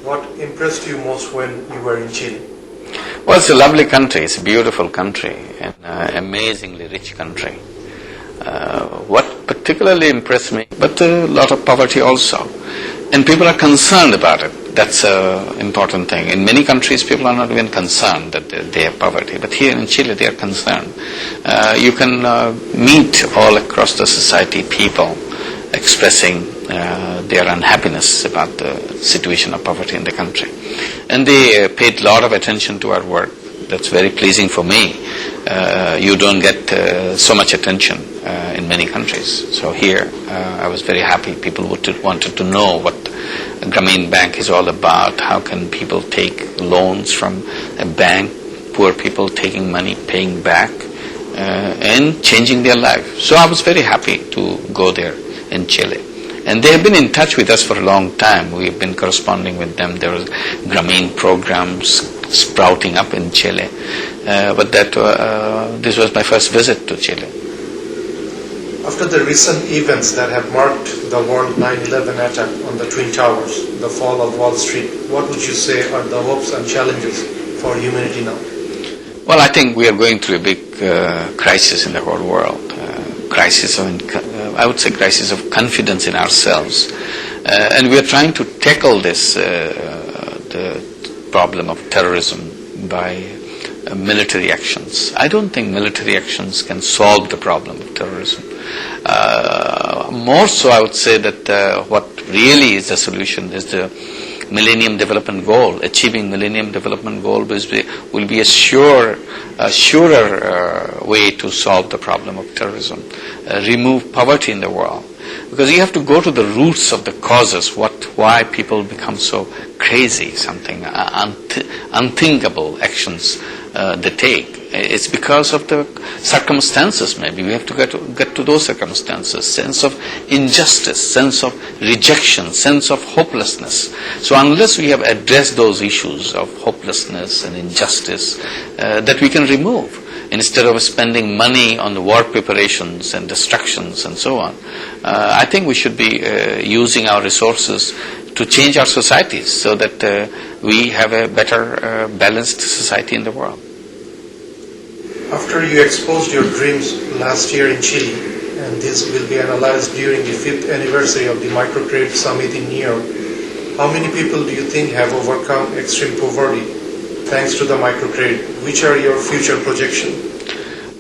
What impressed you most when you were in Chile? Well, it's a lovely country. It's a beautiful country and amazingly rich country. What particularly impressed me, but a lot of poverty also. And people are concerned about it. That's an important thing. In many countries, people are not even concerned that they have poverty. But here in Chile, they are concerned. You can meet all across the society people expressing their unhappiness about the situation of poverty in the country. And they paid a lot of attention to our work. That's very pleasing for me. You don't get so much attention in many countries. So here, I was very happy. People wanted to know what Grameen Bank is all about. How can people take loans from a bank, poor people taking money, paying back, and changing their life. So I was very happy to go there in Chile. And they have been in touch with us for a long time. We've been corresponding with them. There was Grameen programs sprouting up in Chile. But this was my first visit to Chile. After the recent events that have marked the world 9/11 attack on the Twin Towers, the fall of Wall Street, what would you say are the hopes and challenges for humanity now? Well, I think we are going through a big crisis in the whole world. I would say crisis of confidence in ourselves. And we are trying to tackle this, the problem of terrorism by military actions. I don't think military actions can solve the problem of terrorism. More so, I would say that what really is the solution is the Millennium Development Goal. Achieving Millennium Development Goal will be a surer way to solve the problem of terrorism. Remove poverty in the world. Because you have to go to the roots of the causes, why people become so crazy, something unthinkable actions they take. It's because of the circumstances, maybe. We have to get to those circumstances. Sense of injustice, sense of rejection, sense of hopelessness. So unless we have addressed those issues of hopelessness and injustice that we can remove, instead of spending money on the war preparations and destructions and so on, I think we should be using our resources to change our societies so that we have a better balanced society in the world. After you exposed your dreams last year in Chile, and this will be analyzed during the 5th anniversary of the Microcredit Summit in New York, how many people do you think have overcome extreme poverty thanks to the microcredit? Which are your future projections?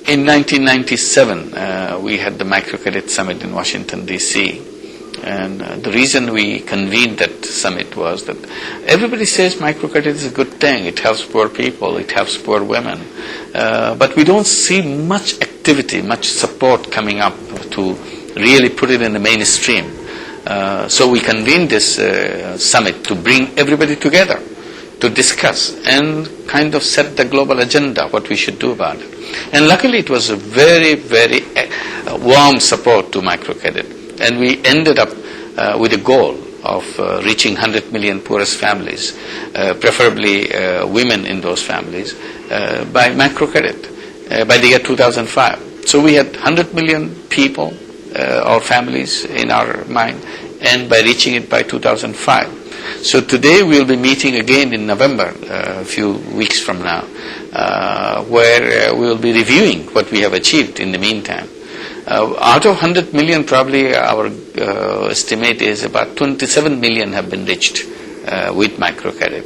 In 1997, we had the Microcredit Summit in Washington, D.C. And the reason we convened that summit was that everybody says microcredit is a good thing. It helps poor people, it helps poor women. But we don't see much activity, much support coming up to really put it in the mainstream. So we convened this summit to bring everybody together to discuss and kind of set the global agenda, what we should do about it. And luckily it was a very, very warm support to microcredit. And we ended up with a goal of reaching 100 million poorest families, preferably women in those families, by microcredit by the year 2005. So we had 100 million people or families in our mind, and by reaching it by 2005. So today we'll be meeting again in November, a few weeks from now, where we'll be reviewing what we have achieved in the meantime. Out of 100 million, probably our estimate is about 27 million have been reached with microcredit.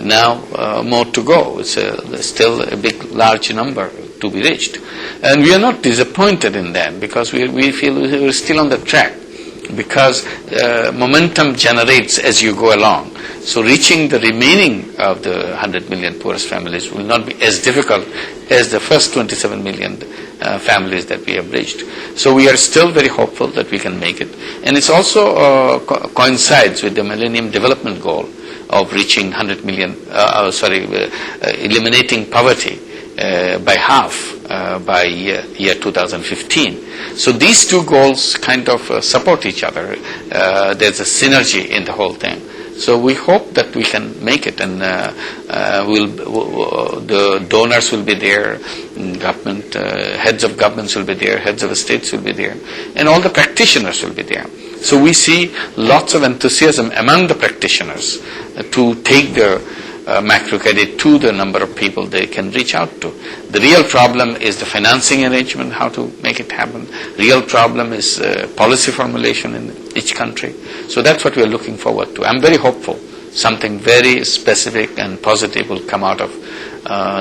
Now more to go. It's still a big, large number to be reached. And we are not disappointed in that because we feel we're still on the track, because momentum generates as you go along. So reaching the remaining of the 100 million poorest families will not be as difficult as the first 27 million families that we have reached. So we are still very hopeful that we can make it. And it's also coincides with the Millennium Development Goal of reaching 100 million, eliminating poverty by half by year 2015. So these two goals kind of support each other. There's a synergy in the whole thing. So we hope that we can make it, and the donors will be there, government heads of governments will be there, heads of states will be there, and all the practitioners will be there. So we see lots of enthusiasm among the practitioners to take their microcredit to the number of people they can reach out to. The real problem is the financing arrangement, how to make it happen. Real problem is policy formulation in each country. So that's what we are looking forward to. I'm very hopeful. Something very specific and positive will come out of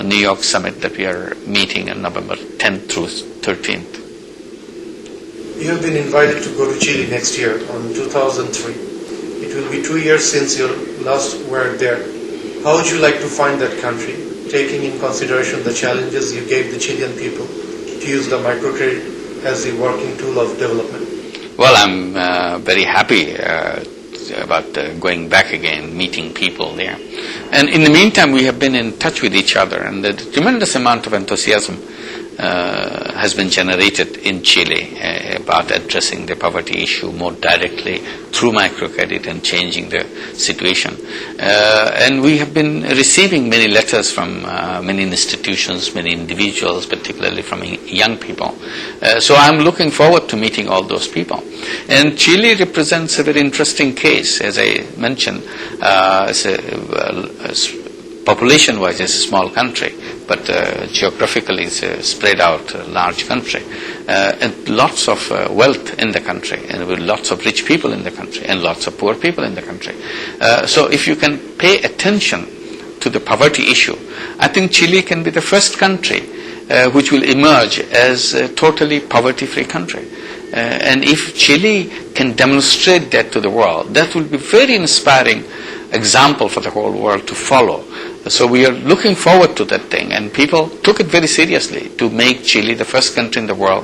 New York summit that we are meeting on November 10th through 13th. You have been invited to go to Chile next year on 2003. It will be 2 years since you last were there. How would you like to find that country, taking in consideration the challenges you gave the Chilean people to use the microcredit as the working tool of development? Well, I'm very happy about going back again, meeting people there. And in the meantime, we have been in touch with each other, and a tremendous amount of enthusiasm has been generated in Chile about addressing the poverty issue more directly through microcredit and changing the situation. And we have been receiving many letters from many institutions, many individuals, particularly from young people. So I'm looking forward to meeting all those people. And Chile represents a very interesting case, as I mentioned. Population-wise, it's a small country, but geographically it's a spread out large country, and lots of wealth in the country, and with lots of rich people in the country, and lots of poor people in the country. So if you can pay attention to the poverty issue, I think Chile can be the first country which will emerge as a totally poverty-free country. And if Chile can demonstrate that to the world, that will be very inspiring example for the whole world to follow. So we are looking forward to that thing, and people took it very seriously to make Chile the first country in the world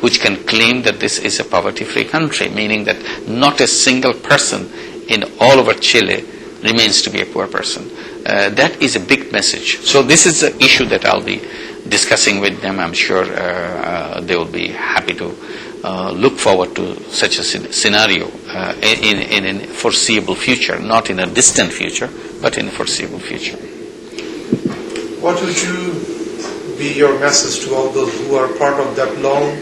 which can claim that this is a poverty-free country, meaning that not a single person in all over Chile remains to be a poor person. That is a big message. So this is an issue that I'll be discussing with them. I'm sure they will be happy to look forward to such a scenario in a foreseeable future, not in a distant future, but in a foreseeable future. What would be your message to all those who are part of that long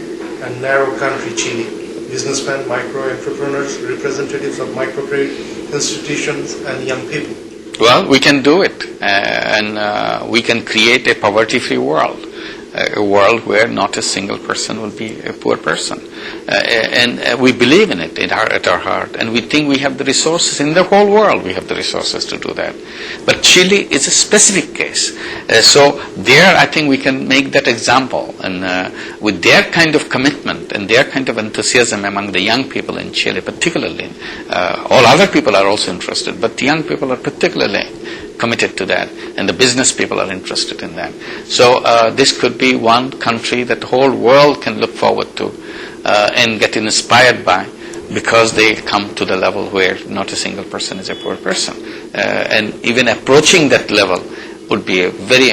and narrow country, Chile? Businessmen, micro-entrepreneurs, representatives of microcredit institutions, and young people. Well, we can do it, and we can create a poverty-free world. A world where not a single person will be a poor person. And we believe in it at our heart, and we think we have the resources in the whole world. We have the resources to do that. But Chile is a specific case. So there I think we can make that example, and with their kind of commitment and their kind of enthusiasm among the young people in Chile particularly, all other people are also interested, but the young people are particularly committed to that, and the business people are interested in that. So this could be one country that the whole world can look forward to and get inspired by, because they come to the level where not a single person is a poor person. And even approaching that level would be a very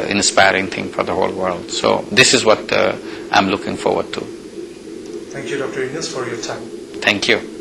inspiring thing for the whole world. So this is what I'm looking forward to. Thank you, Dr. Yunus, for your time. Thank you.